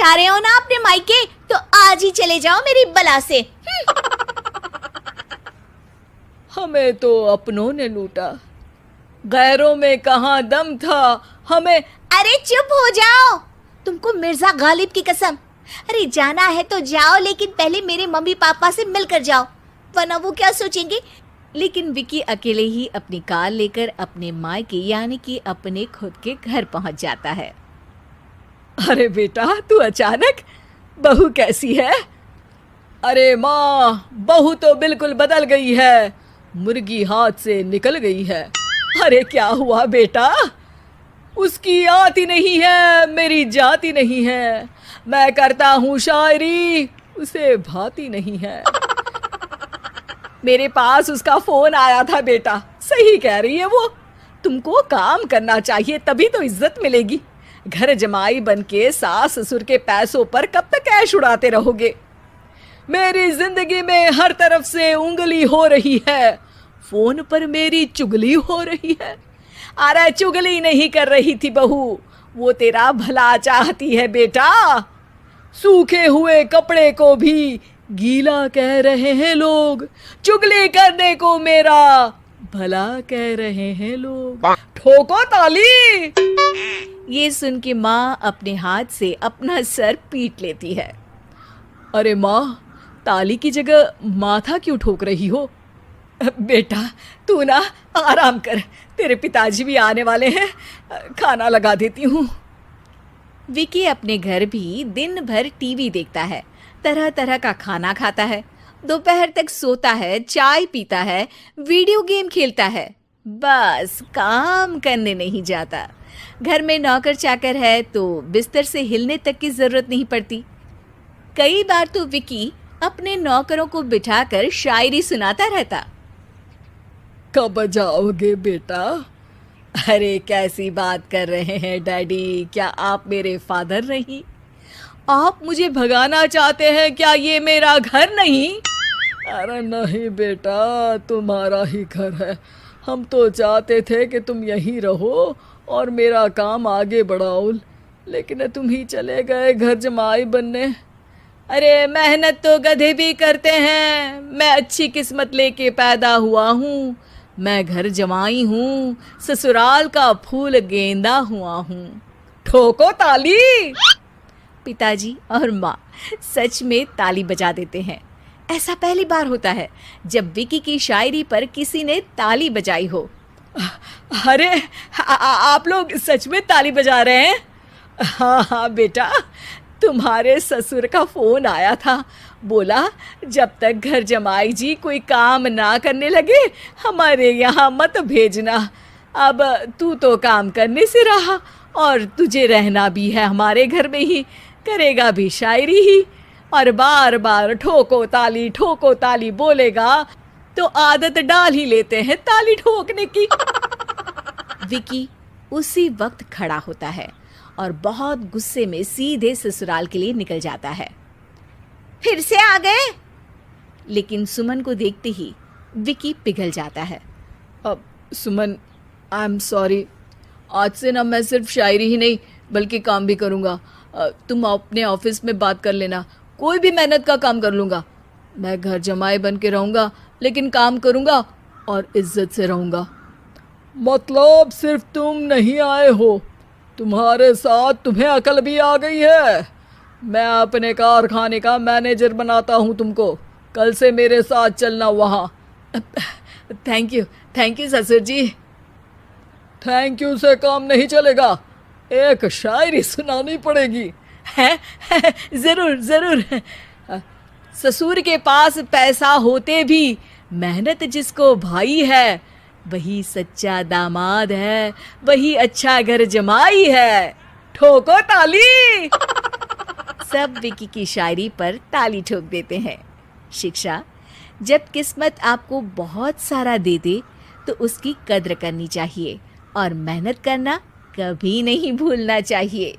जा रहे हो ना अपने मायके, तो आज ही चले जाओ मेरी बला से। हमें तो अपनों ने लूटा, गैरों में कहाँ दम था हमें। अरे चुप हो जाओ, तुमको मिर्जा गालिब की कसम। अरे जाना है तो जाओ, लेकिन पहले मेरे मम्मी पापा से मिलकर जाओ, वरना वो क्या सोचेंगे। लेकिन विकी अकेले ही अपनी कार लेकर अपने मायके यानी कि अपने खुद के घर पहुंच जाता है। अरे बेटा, तू अचानक, बहू कैसी है? अरे माँ, बहू तो बिल्कुल बदल गई है, मुर्गी हाथ से निकल गई है। अरे क्या हुआ बेटा? उसकी आती नहीं है, मेरी जाती नहीं है। मैं करता हूँ शायरी, उसे भाती नहीं है। मेरे पास उसका फोन आया था बेटा, सही कह रही है वो। तुमको काम करना चाहिए, तभी तो इज्जत मिलेगी। घर जमाई बन के सास ससुर के पैसों पर कब तक ऐश उड़ाते रहोगे? मेरी जिंदगी में हर तरफ से उंगली हो रही है, फोन पर मेरी चुगली हो रही है। अरे चुगली नहीं कर रही थी बहू, वो तेरा भला चाहती है बेटा। सूखे हुए कपड़े को भी गीला कह रहे हैं लोग, चुगली करने को मेरा भला कह रहे हैं लोग। ठोको ताली। ये सुन के माँ अपने हाथ से अपना सर पीट लेती है। अरे माँ, ताली की जगह माथा क्यों ठोक रही हो? बेटा तू ना आराम कर, तेरे पिताजी भी आने वाले हैं, खाना लगा देती हूँ। विकी अपने घर भी दिन भर टीवी देखता है, तरह तरह का खाना खाता है, दोपहर तक सोता है, चाय पीता है, वीडियो गेम खेलता है, बस काम करने नहीं जाता। घर में नौकर चाकर है तो बिस्तर से हिलने तक की जरूरत नहीं पड़ती। कई बार तो विकी अपने नौकरों को बिठाकर शायरी सुनाता रहता। कब जाओगे बेटा? अरे कैसी बात कर रहे हैं डैडी, क्या आप मेरे फादर नहीं? आप मुझे भगाना चाहते हैं क्या? ये मेरा घर नहीं। अरे नहीं बेटा, तुम्हारा ही घर है। हम तो चाहते थे कि तुम यहीं रहो और मेरा काम आगे बढ़ाओ, लेकिन तुम ही चले गए घर जमाई बनने। अरे मेहनत तो गधे भी करते हैं, मैं अच्छी किस्मत लेके पैदा हुआ हूँ, मैं घर जमाई हूँ, ससुराल का फूल गेंदा हुआ हूँ। ठोको ताली। पिताजी और माँ सच में ताली बजा देते हैं। ऐसा पहली बार होता है जब विकी की शायरी पर किसी ने ताली बजाई हो। अरे आप लोग सच में ताली बजा रहे हैं? हाँ हाँ बेटा, तुम्हारे ससुर का फोन आया था, बोला जब तक घर जमाई जी कोई काम ना करने लगे हमारे यहाँ मत भेजना। अब तू तो काम करने से रहा और तुझे रहना भी है हमारे घर में ही, करेगा भी शायरी ही, और बार बार ठोको ताली बोलेगा तो आदत डाल ही लेते हैं ताली ठोकने की। विकी उसी वक्त खड़ा होता है और बहुत गुस्से में सीधे ससुराल के लिए निकल जाता है। फिर से आ गए? लेकिन सुमन को देखते ही विकी पिघल जाता है। अब सुमन, आई एम सॉरी, आज से ना मैं सिर्फ शायरी ही नहीं बल्कि काम भी करूँगा। तुम अपने ऑफिस में बात कर लेना, कोई भी मेहनत का काम कर लूँगा। मैं घर जमाई बन के रहूँगा, लेकिन काम करूँगा और इज्जत से रहूँगा। मतलब सिर्फ तुम नहीं आए हो, तुम्हारे साथ तुम्हें अकल भी आ गई है। मैं अपने कारखाने का मैनेजर बनाता हूँ तुमको, कल से मेरे साथ चलना वहाँ। थैंक यू ससुर जी। थैंक यू से काम नहीं चलेगा, एक शायरी सुनानी पड़ेगी। है जरूर। ससुर के पास पैसा होते भी मेहनत जिसको भाई है, वही सच्चा दामाद है, वही अच्छा घर जमाई है। ठोको ताली। सब विकी की शायरी पर ताली ठोक देते हैं। शिक्षा: जब किस्मत आपको बहुत सारा दे दे तो उसकी कद्र करनी चाहिए और मेहनत करना कभी नहीं भूलना चाहिए।